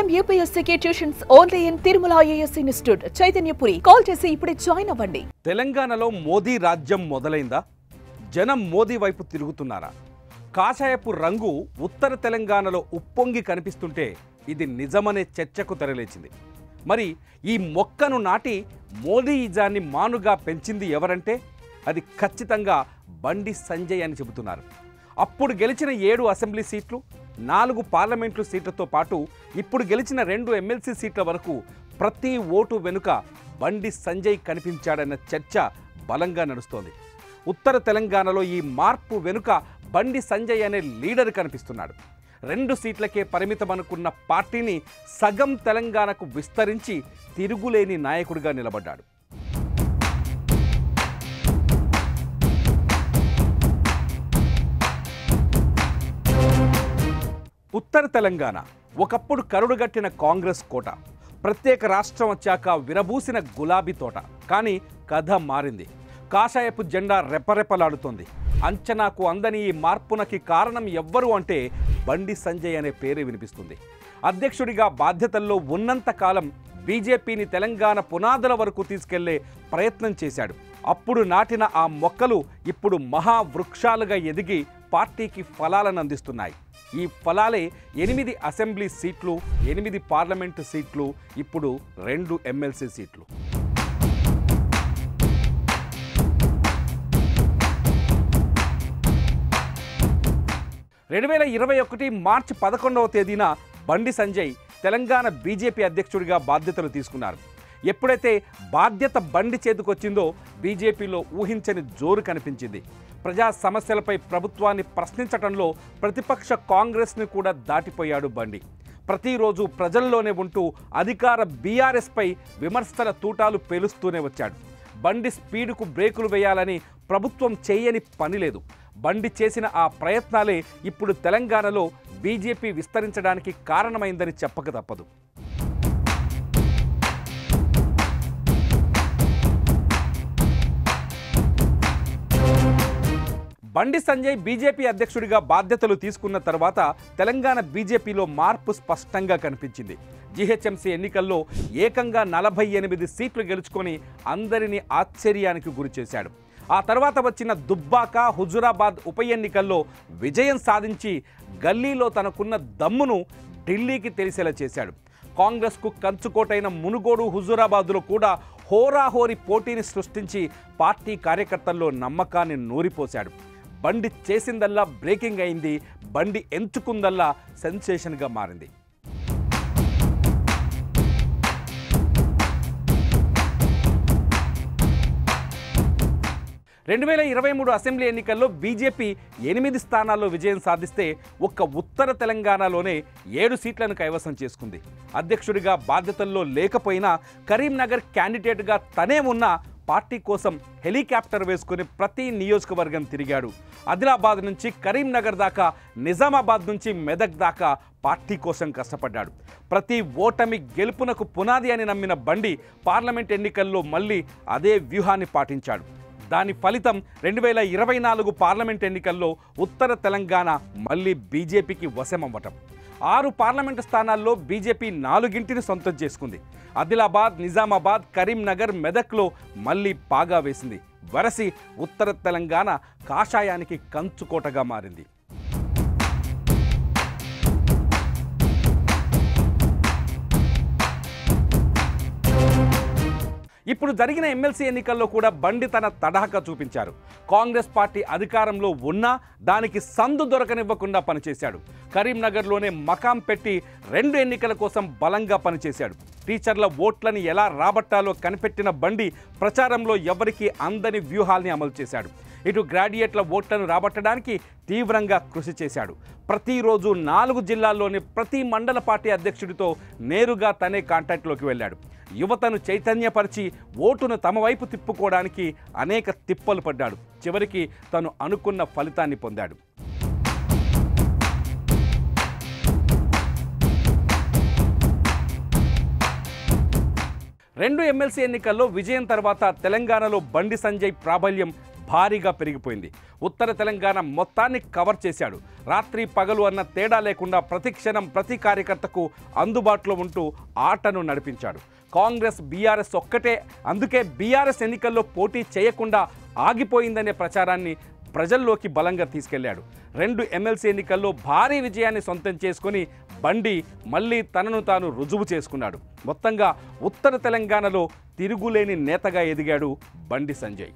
IIM UPSC tuitions only in Tirumala IAS institute Chaitanyapuri. Call చేసి ఇప్పుడే join అవ్వండి. తెలంగాణలో మోదీ రాజ్యం మొదలైందా? జనం మోదీ వైపు తిరుగుతున్నారా? కాషాయపు రంగు ఉత్తర తెలంగాణలో ఉప్పొంగి కనిపిస్తుంటే ఇది నిజమనే చర్చకు తెరలేచింది. మరి ఈ మొక్కను నాటి మోదీయిజాన్ని మానుగా పెంచింది ఎవరంటే అది ఖచ్చితంగా బండి సంజయ్ అని చెబుతున్నారు. అప్పుడు గెలిచిన 7 అసెంబ్లీ సీట్లు, 4 పార్లమెంటు సీట్లతో పాటు ఇప్పుడు గెలిచిన 2 ఎమ్మెల్సీ సీట్ల వరకు ప్రతి ఓటు వెనుక బండి సంజయ్ కనిపించాడన్న చర్చ బలంగా నడుస్తోంది. ఉత్తర తెలంగాణలో ఈ మార్పు వెనుక బండి సంజయ్ అనే లీడర్ కనిపిస్తున్నాడు. 2 సీట్లకే పరిమితమనుకున్న పార్టీని సగం తెలంగాణకు విస్తరించి తిరుగులేని నాయకుడిగా నిలబడ్డాడు. ఉత్తర తెలంగాణ ఒకప్పుడు కరుడుగట్టిన కాంగ్రెస్ కోట, ప్రత్యేక రాష్ట్రం వచ్చాక విరబూసిన గులాబీ తోట. కానీ కథ మారింది. కాషాయపు జెండా రెపరెపలాడుతోంది. అంచనాకు అందని ఈ మార్పునకి కారణం ఎవ్వరు అంటే బండి సంజయ్ అనే పేరే వినిపిస్తుంది. అధ్యక్షుడిగా బాధ్యతల్లో ఉన్నంతకాలం బీజేపీని తెలంగాణ పునాదుల వరకు తీసుకెళ్లే ప్రయత్నం చేశాడు. అప్పుడు నాటిన ఆ మొక్కలు ఇప్పుడు మహావృక్షాలుగా ఎదిగి పార్టీకి ఫలాలను అందిస్తున్నాయి. ఈ ఫలాలే 8 అసెంబ్లీ సీట్లు, 8 పార్లమెంటు సీట్లు, ఇప్పుడు 2 ఎమ్మెల్సీ సీట్లు. మార్చి 11వ తేదీన బండి సంజయ్ తెలంగాణ బీజేపీ అధ్యక్షుడిగా బాధ్యతలు తీసుకున్నారు. ఎప్పుడైతే బాధ్యత బండి చేతికొచ్చిందో బీజేపీలో ఊహించని జోరు కనిపించింది. ప్రజా సమస్యలపై ప్రభుత్వాన్ని ప్రశ్నించడంలో ప్రతిపక్ష కాంగ్రెస్ని కూడా దాటిపోయాడు బండి. ప్రతిరోజు ప్రజల్లోనే ఉంటూ అధికార బీఆర్ఎస్పై విమర్శల తూటాలు పేలుస్తూనే వచ్చాడు. బండి స్పీడుకు బ్రేకులు వేయాలని ప్రభుత్వం చేయని పని లేదు. బండి చేసిన ఆ ప్రయత్నాలే ఇప్పుడు తెలంగాణలో బీజేపీ విస్తరించడానికి కారణమైందని చెప్పక తప్పదు. బండి సంజయ్ బీజేపీ అధ్యక్షుడిగా బాధ్యతలు తీసుకున్న తర్వాత తెలంగాణ బీజేపీలో మార్పు స్పష్టంగా కనిపించింది. జీహెచ్ఎంసీ ఎన్నికల్లో ఏకంగా 48 సీట్లు గెలుచుకొని అందరినీ ఆశ్చర్యానికి గురిచేశాడు. ఆ తర్వాత వచ్చిన దుబ్బాక, హుజురాబాద్ ఉప ఎన్నికల్లో విజయం సాధించి గల్లీలో తనకున్న దమ్మును ఢిల్లీకి తెలిసేలా చేశాడు. కాంగ్రెస్కు కంచుకోటైన మునుగోడు, హుజురాబాద్లో కూడా హోరాహోరీ పోటీని సృష్టించి పార్టీ కార్యకర్తల్లో నమ్మకాన్ని నూరిపోశాడు. బండి చేసిందల్లా బ్రేకింగ్ అయింది. బండి ఎంచుకుందల్లా సెన్సేషన్గా మారింది. అసెంబ్లీ ఎన్నికల్లో బీజేపీ 8 స్థానాల్లో విజయం సాధిస్తే ఒక్క ఉత్తర తెలంగాణలోనే 7 సీట్లను కైవసం చేసుకుంది. అధ్యక్షుడిగా బాధ్యతల్లో లేకపోయినా కరీంనగర్ క్యాండిడేట్గా తనే ఉన్న పార్టీ కోసం హెలికాప్టర్ వేసుకుని ప్రతి నియోజకవర్గం తిరిగాడు. ఆదిలాబాద్ నుంచి కరీంనగర్ దాకా, నిజామాబాద్ నుంచి మెదక్ దాకా పార్టీ కోసం కష్టపడ్డాడు. ప్రతి ఓటమి గెలుపునకు పునాది అని నమ్మిన బండి పార్లమెంట్ ఎన్నికల్లో మళ్ళీ అదే వ్యూహాన్ని పాటించాడు. దాని ఫలితం 2024 పార్లమెంట్ ఎన్నికల్లో ఉత్తర తెలంగాణ మళ్ళీ బీజేపీకి వశమవ్వటం. 6 పార్లమెంటు స్థానాల్లో బీజేపీ 4ని సొంతం చేసుకుంది. ఆదిలాబాద్, నిజామాబాద్, కరీంనగర్, మెదక్లో మళ్ళీ పాగా వేసింది. వరసి ఉత్తర తెలంగాణ కాషాయానికి కంచుకోటగా మారింది. ఇప్పుడు జరిగిన ఎమ్మెల్సీ ఎన్నికల్లో కూడా బండి తన తడాఖా చూపించారు. కాంగ్రెస్ పార్టీ అధికారంలో ఉన్నా దానికి సందు దొరకనివ్వకుండా పనిచేశాడు. కరీంనగర్లోనే మకాం పెట్టి 2 ఎన్నికల కోసం బలంగా పనిచేశాడు. టీచర్ల ఓట్లని ఎలా రాబట్టాలో కనిపెట్టిన బండి ప్రచారంలో ఎవరికీ అందని వ్యూహాల్ని అమలు చేశాడు. ఇటు గ్రాడ్యుయేట్ల ఓట్లను రాబట్టడానికి తీవ్రంగా కృషి చేశాడు. ప్రతిరోజు 4 జిల్లాల్లోని ప్రతి మండల పార్టీ అధ్యక్షుడితో నేరుగా తనే కాంటాక్ట్లోకి వెళ్ళాడు. యువతను చైతన్యపరిచి ఓటును తమ వైపు తిప్పుకోవడానికి అనేక తిప్పలు పడ్డాడు. చివరికి తను అనుకున్న ఫలితాన్ని పొందాడు. 2 ఎమ్మెల్సీ ఎన్నికల్లో విజయం తర్వాత తెలంగాణలో బండి సంజయ్ ప్రాబల్యం భారీగా పెరిగిపోయింది. ఉత్తర తెలంగాణ మొత్తాన్ని కవర్ చేశాడు. రాత్రి పగలు అన్న తేడా లేకుండా ప్రతి క్షణం ప్రతి కార్యకర్తకు అందుబాటులో ఉంటూ ఆటను నడిపించాడు. కాంగ్రెస్ బీఆర్ఎస్ ఒక్కటే, అందుకే బీఆర్ఎస్ ఎన్నికల్లో పోటీ చేయకుండా ఆగిపోయిందనే ప్రచారాన్ని ప్రజల్లోకి బలంగా తీసుకెళ్లాడు. 2 ఎమ్మెల్సీ ఎన్నికల్లో భారీ విజయాన్ని సొంతం చేసుకుని బండి మళ్ళీ తనను తాను రుజువు చేసుకున్నాడు. మొత్తంగా ఉత్తర తెలంగాణలో తిరుగులేని నేతగా ఎదిగాడు బండి సంజయ్.